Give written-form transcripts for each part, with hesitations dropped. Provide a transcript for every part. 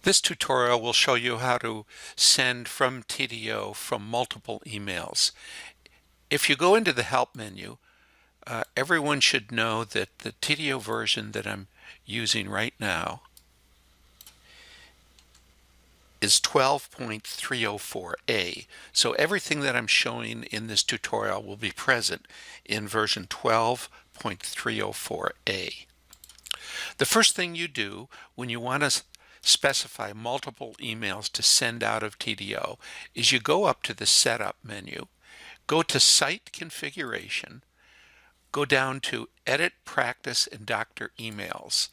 This tutorial will show you how to send from TDO from multiple emails. If you go into the Help menu, everyone should know that the TDO version that I'm using right now is 12.304A. So everything that I'm showing in this tutorial will be present in version 12.304A. The first thing you do when you want to specify multiple emails to send out of TDO is you go up to the Setup menu, go to Site Configuration, go down to Edit Practice and Doctor Emails.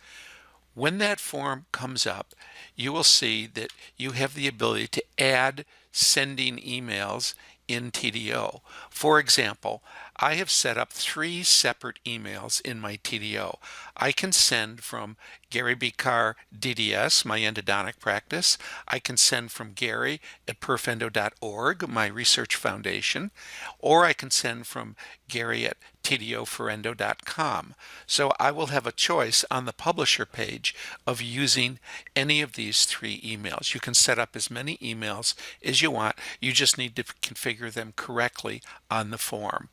When that form comes up, you will see that you have the ability to add sending emails in TDO. For example, I have set up 3 separate emails in my TDO. I can send from Gary B. Carr DDS, my endodontic practice. I can send from Gary at perfendo.org, my research foundation, or I can send from Gary at tdoforendo.com. So I will have a choice on the publisher page of using any of these 3 emails. You can set up as many emails as you want. You just need to configure them correctly on the form.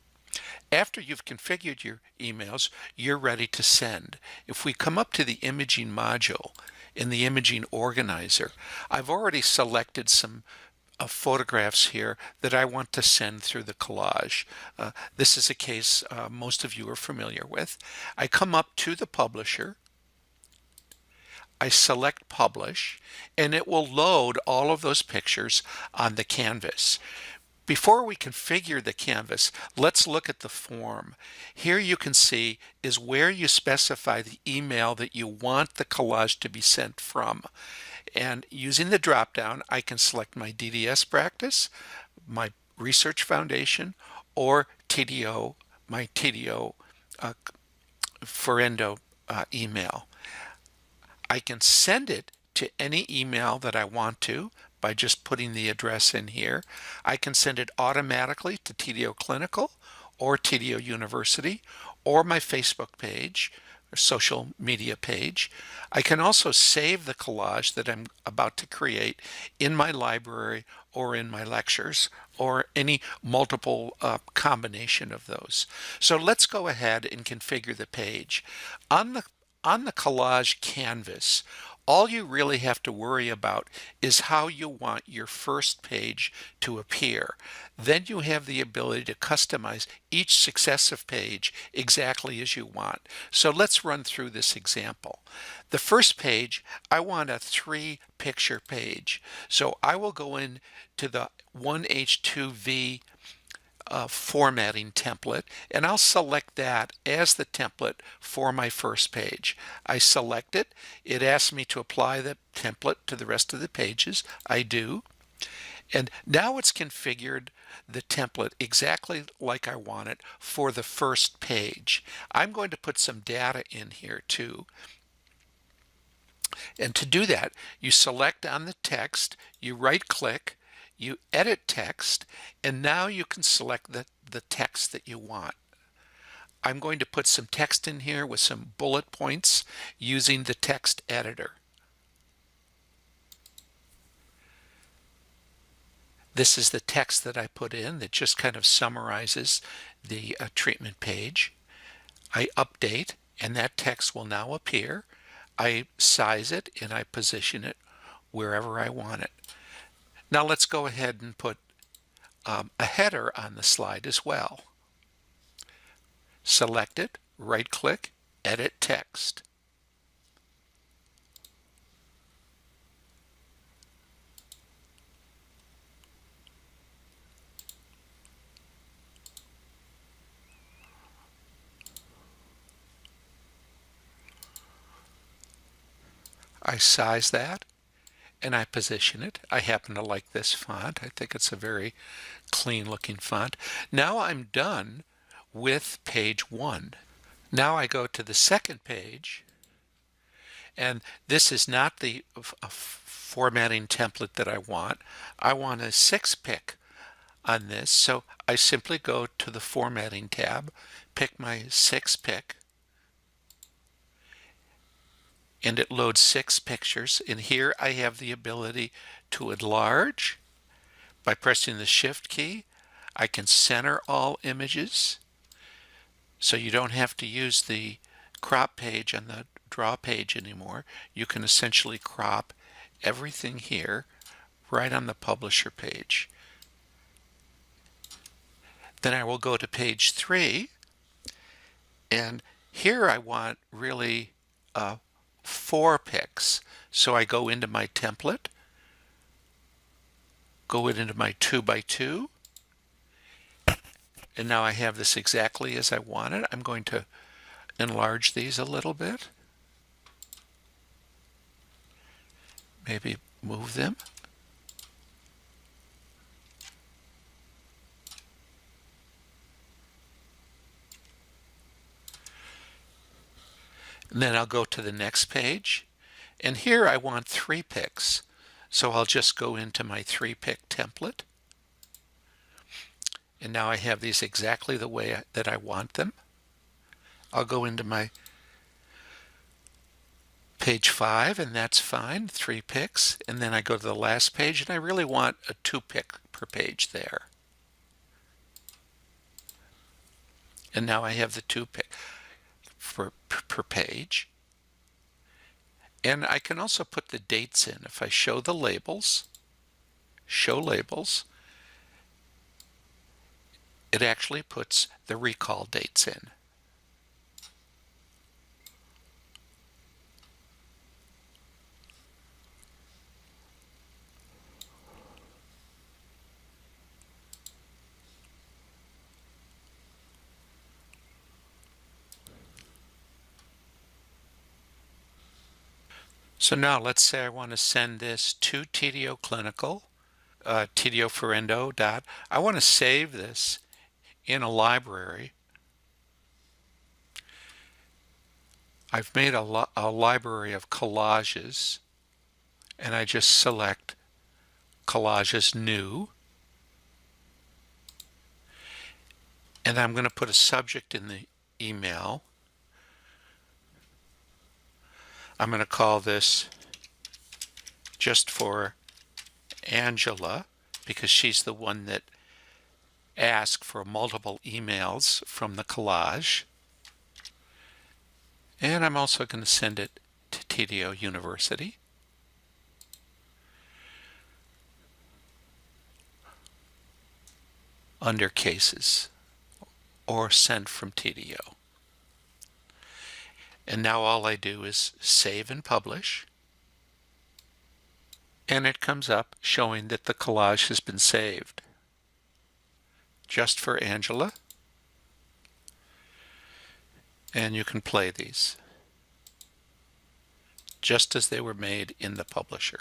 After you've configured your emails, you're ready to send. If we come up to the imaging module in the imaging organizer, I've already selected some photographs here that I want to send through the collage. This is a case most of you are familiar with. I come up to the publisher, I select publish, and it will load all of those pictures on the canvas. Before we configure the canvas, let's look at the form. Here you can see is where you specify the email that you want the collage to be sent from. And using the drop-down, I can select my DDS practice, my research foundation, or TDO, my TDO for endo email. I can send it to any email that I want to by just putting the address in here. I can send it automatically to TDO Clinical or TDO University or my Facebook page or social media page. I can also save the collage that I'm about to create in my library or in my lectures or any multiple combination of those. So let's go ahead and configure the page. On the collage canvas, all you really have to worry about is how you want your first page to appear. Then you have the ability to customize each successive page exactly as you want. So let's run through this example. The first page, I want a 3-picture page. So I will go in to the 1H2V formatting template, and I'll select that as the template for my first page. I select it. It asks me to apply the template to the rest of the pages. I do. And now it's configured the template exactly like I want it for the first page. I'm going to put some data in here too. And to do that, you select on the text, you right-click, you edit text, and now you can select the text that you want. I'm going to put some text in here with some bullet points using the text editor. This is the text that I put in that just kind of summarizes the treatment page. I update, and that text will now appear. I size it and I position it wherever I want it. Now let's go ahead and put a header on the slide as well. Select it, right-click, edit text. I size that and I position it. I happen to like this font. I think it's a very clean looking font. Now I'm done with page 1. Now I go to the second page, and this is not the formatting template that I want. I want a 6-pick on this, so I simply go to the formatting tab, pick my 6-pick, and it loads 6 pictures. And here I have the ability to enlarge by pressing the Shift key. I can center all images, so you don't have to use the crop page on the draw page anymore. You can essentially crop everything here right on the publisher page. Then I will go to page 3, and here I want really 4 pics. So I go into my template, go into my 2x2, and now I have this exactly as I want it. I'm going to enlarge these a little bit, maybe move them. And then I'll go to the next page, and here I want 3 pics. So I'll just go into my 3-pic template, and now I have these exactly the way that I want them. I'll go into my page 5, and that's fine, 3 pics, and then I go to the last page, and I really want a 2-pic per page there. And now I have the 2-pic per page. And I can also put the dates in. If I show the labels, show labels, it actually puts the recall dates in. So now let's say I want to send this to TDO Clinical, TDO Ferendo. I want to save this in a library. I've made a library of collages, and I just select Collages New, and I'm going to put a subject in the email. I'm going to call this just for Angela, because she's the one that asked for multiple emails from the collage. And I'm also going to send it to TDO University. Under cases, or sent from TDO. And now all I do is save and publish, and it comes up showing that the collage has been saved. Just for Angela, and you can play these just as they were made in the publisher.